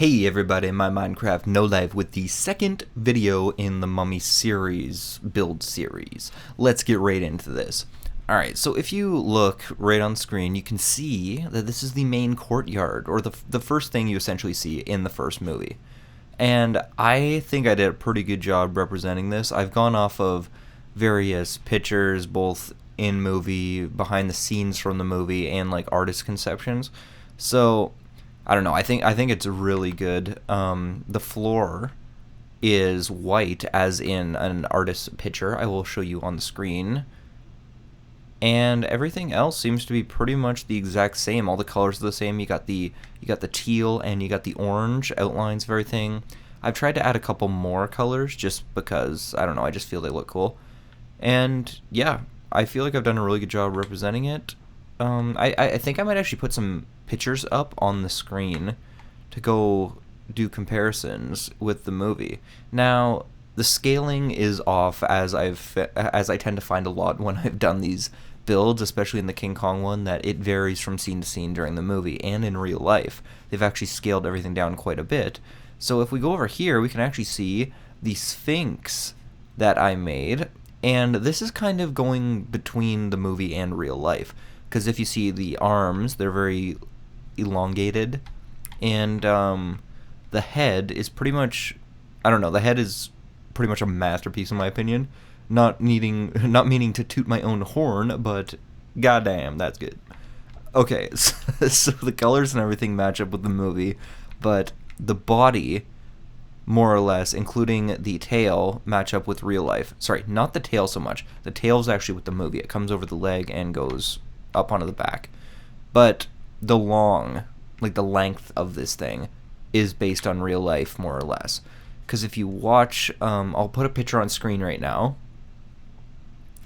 Hey everybody, my Minecraft No Life with the second video in the Mummy series, build series. Let's get right into this. Alright, so if you look right on screen, you can see that this is the main courtyard, or the first thing you essentially see in the first movie. And I think I did a pretty good job representing this. I've gone off of various pictures, both in movie, behind the scenes from the movie, and like artist conceptions. So I don't know. I think it's really good. The floor is white, as in an artist's picture. I will show you on the screen. And everything else seems to be pretty much the exact same. All the colors are the same. You got the teal and you got the orange outlines of everything. I've tried to add a couple more colors just because, I don't know, I just feel they look cool. And yeah, I feel like I've done a really good job representing it. I think I might actually put some pictures up on the screen to go do comparisons with the movie. Now, the scaling is off, as I tend to find a lot when I've done these builds, especially in the King Kong one, that it varies from scene to scene during the movie and in real life. They've actually scaled everything down quite a bit. So if we go over here, we can actually see the Sphinx that I made, and this is kind of going between the movie and real life. Because if you see the arms, they're very elongated, and the head is pretty much, I don't know, the head is pretty much a masterpiece in my opinion. Not meaning to toot my own horn, but goddamn, that's good. Okay, so the colors and everything match up with the movie, but the body, more or less, including the tail, match up with real life. Sorry, not the tail so much. The tail's actually with the movie. It comes over the leg and goes up onto the back. But the length of this thing is based on real life, more or less. Because if you watch, I'll put a picture on screen right now,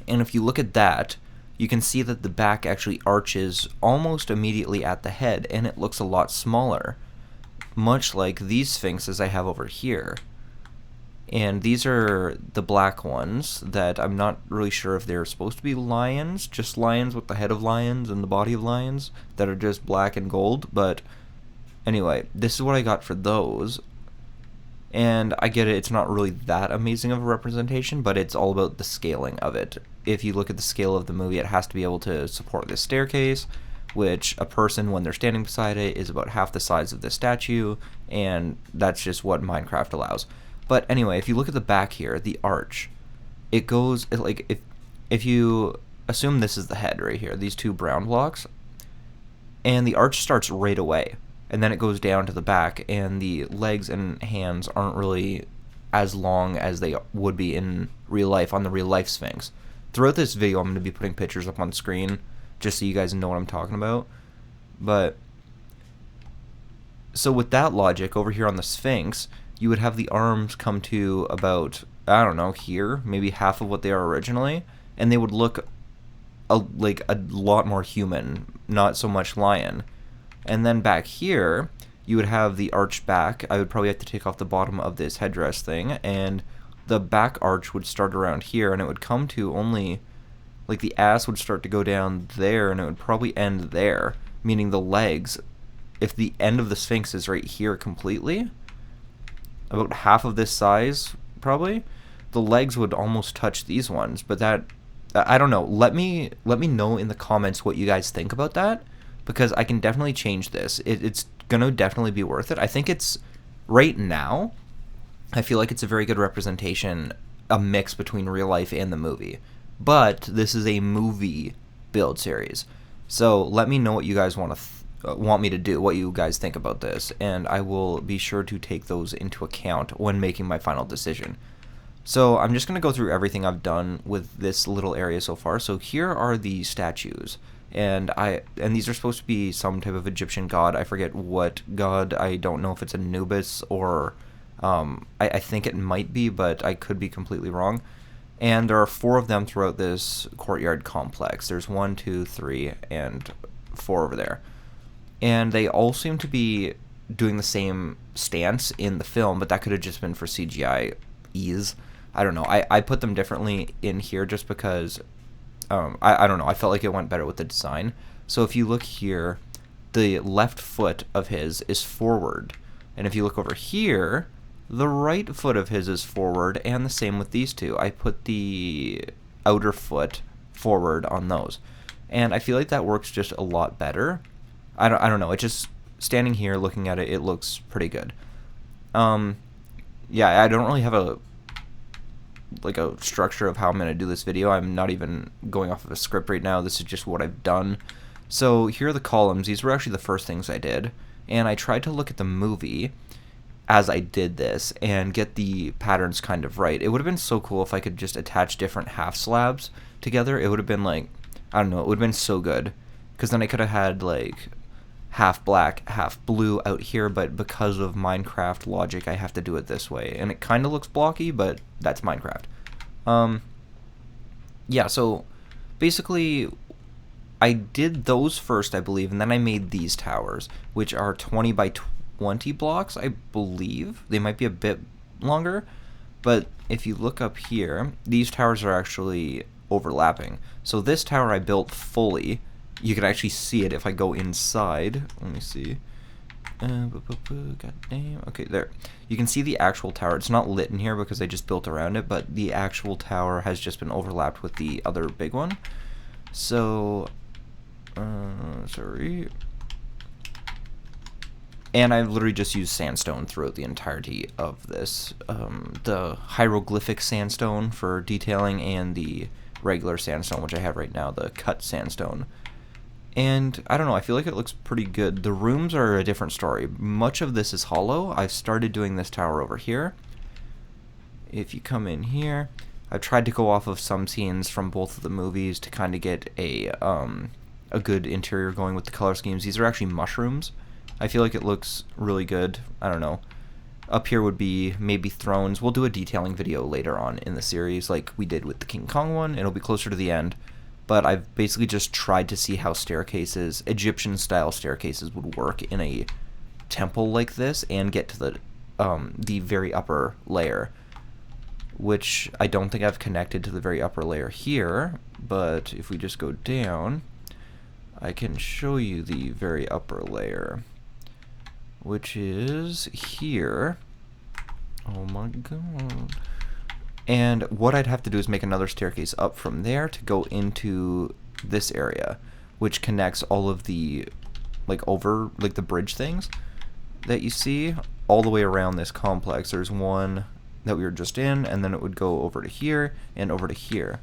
and if you look at that, you can see that the back actually arches almost immediately at the head, and it looks a lot smaller, much like these sphinxes I have over here. And these are the black ones that I'm not really sure if they're supposed to be lions, just lions with the head of lions and the body of lions that are just black and gold. But anyway, this is what I got for those. And I get it, it's not really that amazing of a representation, but it's all about the scaling of it. If you look at the scale of the movie, it has to be able to support this staircase, which a person, when they're standing beside it, is about half the size of this statue, and that's just what Minecraft allows. But anyway, if you look at the back here, the arch, it goes, like, if you assume this is the head right here, these two brown blocks, and the arch starts right away, and then it goes down to the back, and the legs and hands aren't really as long as they would be in real life on the real life Sphinx. Throughout this video, I'm going to be putting pictures up on the screen, just so you guys know what I'm talking about. But, so with that logic, over here on the Sphinx, you would have the arms come to about, I don't know, here, maybe half of what they are originally, and they would look like a lot more human, not so much lion. And then back here, you would have the arched back. I would probably have to take off the bottom of this headdress thing, and the back arch would start around here, and it would come to only, like, the ass would start to go down there, and it would probably end there, meaning the legs, if the end of the Sphinx is right here completely, about half of this size, probably, the legs would almost touch these ones. But that, I don't know, let me know in the comments what you guys think about that, because I can definitely change this. It's gonna definitely be worth it. I think it's, right now, I feel like it's a very good representation, a mix between real life and the movie. But this is a movie build series, so let me know what you guys want me to do, what you guys think about this, and I will be sure to take those into account when making my final decision. So I'm just going to go through everything I've done with this little area so far. So here are the statues, and these are supposed to be some type of Egyptian god. I forget what god. I don't know if it's Anubis or I think it might be, but I could be completely wrong. And there are 4 of them throughout this courtyard complex. There's 1, 2, 3, and 4 over there. And they all seem to be doing the same stance in the film, but that could have just been for CGI ease. I don't know. I put them differently in here just because, I don't know. I felt like it went better with the design. So if you look here, the left foot of his is forward, And if you look over here, the right foot of his is forward, and the same with these two. I put the outer foot forward on those. And I feel like that works just a lot better. I don't know, it just, standing here looking at it, it looks pretty good. Yeah, I don't really have a structure of how I'm going to do this video. I'm not even going off of a script right now. This is just what I've done. So here are the columns. These were actually the first things I did. And I tried to look at the movie as I did this and get the patterns kind of right. It would have been so cool if I could just attach different half slabs together. It would have been like, I don't know, it would have been so good. Because then I could have had like half black, half blue out here, but because of Minecraft logic, I have to do it this way. And it kind of looks blocky, but that's Minecraft. Yeah, so basically, I did those first, I believe, and then I made these towers, which are 20 by 20 blocks, I believe. They might be a bit longer, but if you look up here, these towers are actually overlapping. So this tower I built fully. You can actually see it if I go inside. Let me see. God damn. Okay, there. You can see the actual tower. It's not lit in here because I just built around it, but the actual tower has just been overlapped with the other big one. So, sorry. And I've literally just used sandstone throughout the entirety of this. The hieroglyphic sandstone for detailing and the regular sandstone, which I have right now, the cut sandstone. And I don't know, I feel like it looks pretty good. The rooms are a different story. Much of this is hollow. I've started doing this tower over here. If you come in here, I've tried to go off of some scenes from both of the movies to kind of get a good interior going with the color schemes. These are actually mushrooms. I feel like it looks really good. I don't know. Up here would be maybe thrones. We'll do a detailing video later on in the series like we did with the King Kong one. It'll be closer to the end. But I've basically just tried to see how staircases, Egyptian-style staircases, would work in a temple like this and get to the very upper layer, which I don't think I've connected to the very upper layer here, but if we just go down, I can show you the very upper layer, which is here. Oh my god. And what I'd have to do is make another staircase up from there to go into this area, which connects all of the, the bridge things that you see all the way around this complex. There's one that we were just in, and then it would go over to here and over to here.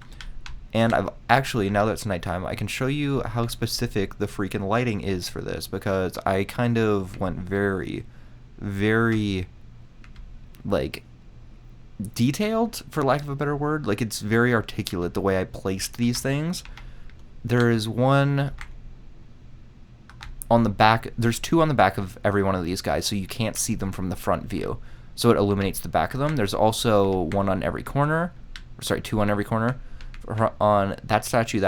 And I've actually, now that it's nighttime, I can show you how specific the freaking lighting is for this, because I kind of went very, very, detailed, for lack of a better word. Like, it's very articulate the way I placed these things. There is one on the back, there's two on the back of every one of these guys, so you can't see them from the front view, so it illuminates the back of them. There's also one on every corner, sorry, two on every corner, on that statue,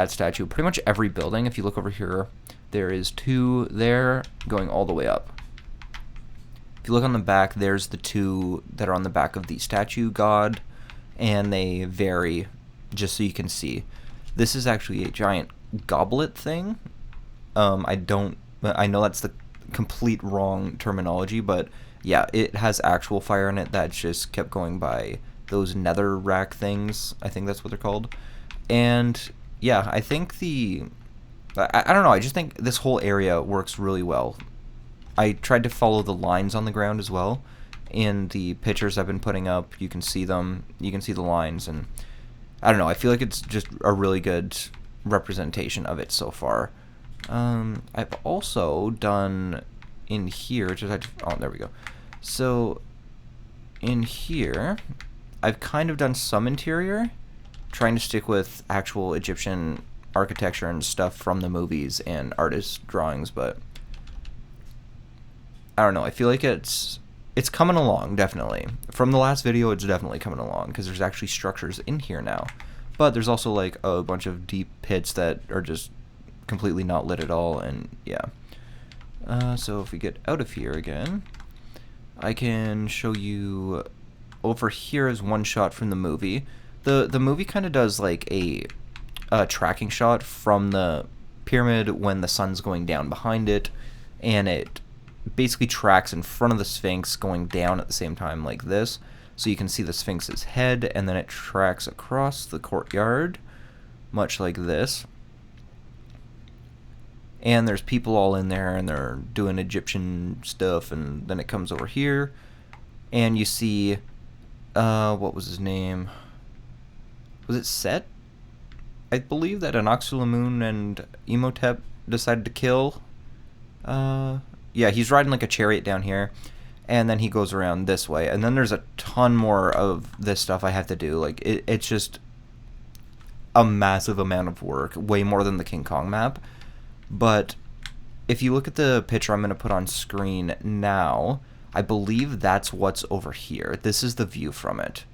pretty much every building. If you look over here, there is two there going all the way up. If you look on the back, there's the two that are on the back of the statue god, and they vary, just so you can see. This is actually a giant goblet thing. I know that's the complete wrong terminology, but yeah, it has actual fire in it that just kept going by those nether rack things. I think that's what they're called. And yeah, I think I don't know, I just think this whole area works really well. I tried to follow the lines on the ground as well. In the pictures I've been putting up, you can see them. You can see the lines, and I don't know. I feel like it's just a really good representation of it so far. I've also done in here. Oh, there we go. So in here, I've kind of done some interior, trying to stick with actual Egyptian architecture and stuff from the movies and artist drawings, but I don't know, I feel like it's coming along, definitely. From the last video, it's definitely coming along, because there's actually structures in here now. But there's also, like, a bunch of deep pits that are just completely not lit at all, and yeah. So if we get out of here again, I can show you over here is one shot from the movie. The movie kind of does, like, a tracking shot from the pyramid when the sun's going down behind it, and it basically tracks in front of the Sphinx going down at the same time like this. So you can see the Sphinx's head, and then it tracks across the courtyard, much like this. And there's people all in there, and they're doing Egyptian stuff, and then it comes over here, and you see, what was his name? Was it Set? I believe that Anaxulamun and Imhotep decided to kill. Yeah, he's riding like a chariot down here, and then he goes around this way, and then there's a ton more of this stuff I have to do. Like, it's just a massive amount of work, way more than the King Kong map. But if you look at the picture I'm going to put on screen now, I believe that's what's over here. This is the view from it.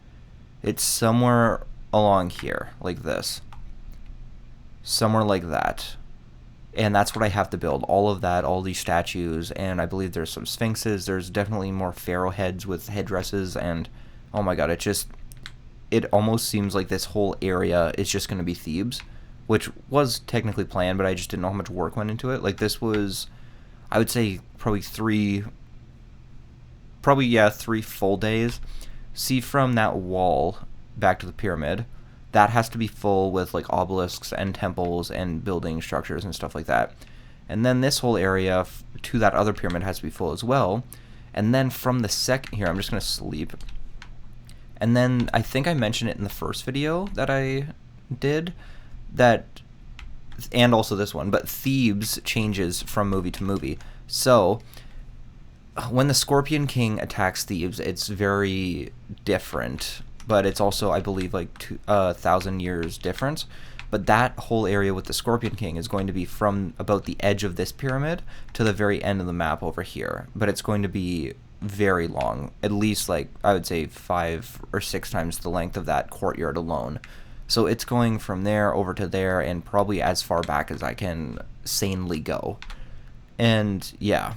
It's somewhere along here, like this. Somewhere like that. And that's what I have to build. All of that, all these statues, and I believe there's some sphinxes. There's definitely more pharaoh heads with headdresses, and oh my god, it almost seems like this whole area is just going to be Thebes, which was technically planned, but I just didn't know how much work went into it. Like, this was, I would say, probably three full days. See, from that wall back to the pyramid, that has to be full with like obelisks and temples and building structures and stuff like that. And then this whole area to that other pyramid has to be full as well. And then from the second, here, I'm just going to sleep. And then I think I mentioned it in the first video that I did, that, and also this one, but Thebes changes from movie to movie. So when the Scorpion King attacks Thebes, it's very different, but it's also, I believe, like 1,000 years difference. But that whole area with the Scorpion King is going to be from about the edge of this pyramid to the very end of the map over here. But it's going to be very long, at least, like, I would say 5 or 6 times the length of that courtyard alone. So it's going from there over to there, and probably as far back as I can sanely go. And yeah,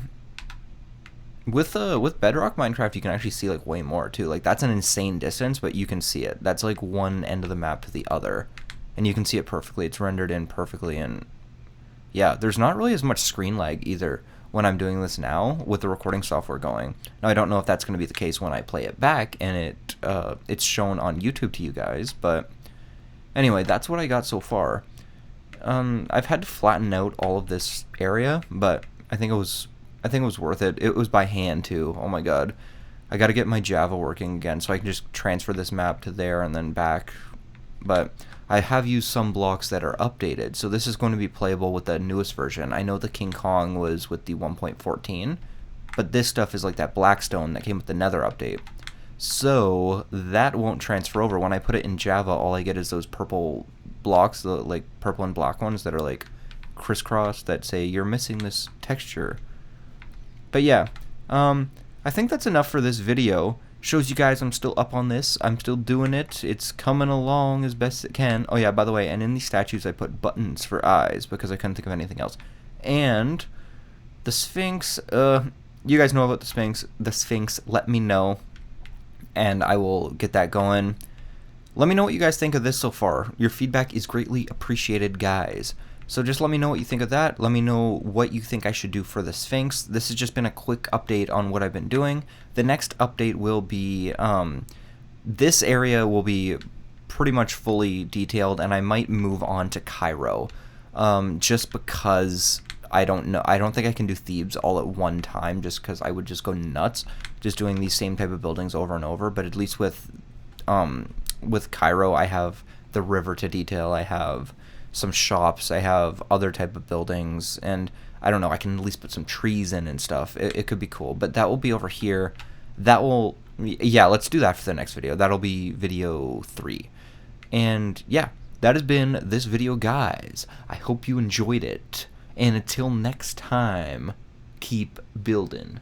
with Bedrock Minecraft, you can actually see like way more too. Like, that's an insane distance, but you can see it. That's like one end of the map to the other, and you can see it perfectly. It's rendered in perfectly, and yeah, there's not really as much screen lag either when I'm doing this now with the recording software going. Now, I don't know if that's going to be the case when I play it back and it's shown on YouTube to you guys, but anyway, that's what I got so far. I've had to flatten out all of this area, but I think it was worth it. It was by hand too. Oh my god. I got to get my Java working again so I can just transfer this map to there and then back. But I have used some blocks that are updated, so this is going to be playable with the newest version. I know the King Kong was with the 1.14, but this stuff is like that Blackstone that came with the Nether update. So that won't transfer over. When I put it in Java, all I get is those purple blocks, the like purple and black ones that are like crisscrossed that say you're missing this texture. But yeah, I think that's enough for this video. Shows you guys I'm still up on this. I'm still doing it. It's coming along as best it can. Oh yeah, by the way, and in these statues I put buttons for eyes because I couldn't think of anything else. And the Sphinx, you guys know about the Sphinx. The Sphinx, let me know, and I will get that going. Let me know what you guys think of this so far. Your feedback is greatly appreciated, guys. So just let me know what you think of that. Let me know what you think I should do for the Sphinx. This has just been a quick update on what I've been doing. The next update will be, this area will be pretty much fully detailed, and I might move on to Cairo, just because I don't know. I don't think I can do Thebes all at one time, just because I would just go nuts just doing these same type of buildings over and over. But at least with Cairo, I have the river to detail. I have some shops, I have other type of buildings, and I don't know, I can at least put some trees in and stuff. It could be cool, but that will be over here. That will, yeah, let's do that for the next video. That'll be video 3. And yeah, that has been this video, guys. I hope you enjoyed it, and until next time, keep building.